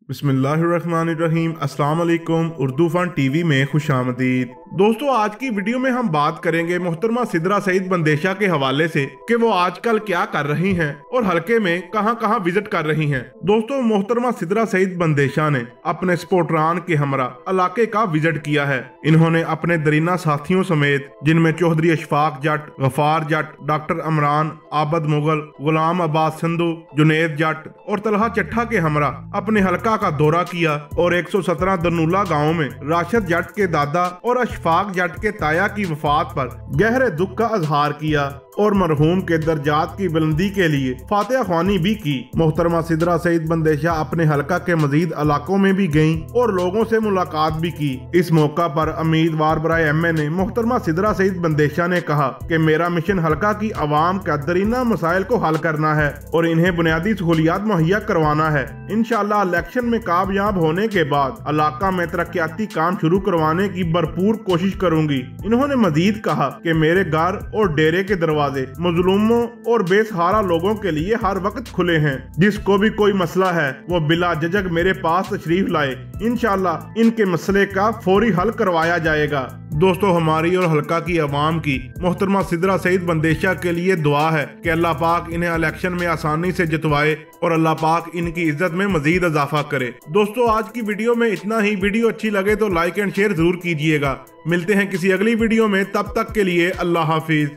बिस्मिल्लाहिर्रहमानिर्रहीम। अस्सलाम वालेकुम। उर्दू फन टीवी में खुशामदीद। दोस्तों, आज की वीडियो में हम बात करेंगे मोहतरमा सिद्रा सईद बंदेशा के हवाले से कि वो आजकल क्या कर रही हैं और हल्के में कहां कहां विजिट कर रही हैं। दोस्तों, मोहतरमा सिद्रा सईद बंदेशा ने अपने स्पोर्टरान के हमरा इलाके का विजिट किया है। इन्होंने अपने दरीना साथियों समेत, जिनमें चौधरी अशफाक जट, गफार जट, डॉक्टर इमरान, आबद मुगल, गुलाम अब्बास संधू, जुनेद जट और तलहा चट्ठा के हमरा अपने हल्का का दौरा किया और 117 दरनुला गांव में राशिद जट के दादा और अशफाक जट के ताया की वफात पर गहरे दुख का इजहार किया और मरहूम के दर्जात की बुलंदी के लिए फातिहा ख्वानी भी की। मोहतरमा सिद्रा सईद बंदेशा अपने हल्का के मजीद इलाकों में भी गईं और लोगों से मुलाकात भी की। इस मौका पर उम्मीदवार बराए एमए ने मोहतरमा सिद्रा सईद बंदेशा ने कहा कि मेरा मिशन हल्का की आवाम का दरीना मसाइल को हल करना है और इन्हें बुनियादी सहूलियात मुहैया करवाना है। इंशाअल्लाह इलेक्शन में कामयाब होने के बाद इलाका में तरक्याती काम शुरू करवाने की भरपूर कोशिश करूंगी। इन्होंने मजीद कहा कि मेरे घर और डेरे के दरवाजे मजलूमों और बेसहारा लोगों के लिए हर वक्त खुले हैं। जिसको भी कोई मसला है वो बिला झिझक मेरे पास तशरीफ लाए। इंशाअल्लाह इनके मसले का फौरी हल करवाया जाएगा। दोस्तों, हमारी और हल्का की आवाम की मोहतरमा सिद्रा सईद बंदेशा के लिए दुआ है कि अल्लाह पाक इन्हें इलेक्शन में आसानी से जितवाए और अल्लाह पाक इनकी इज्जत में मजीद इजाफा करे। दोस्तों, आज की वीडियो में इतना ही। वीडियो अच्छी लगे तो लाइक एंड शेयर जरूर कीजिएगा। मिलते हैं किसी अगली वीडियो में, तब तक के लिए अल्लाह हाफिज।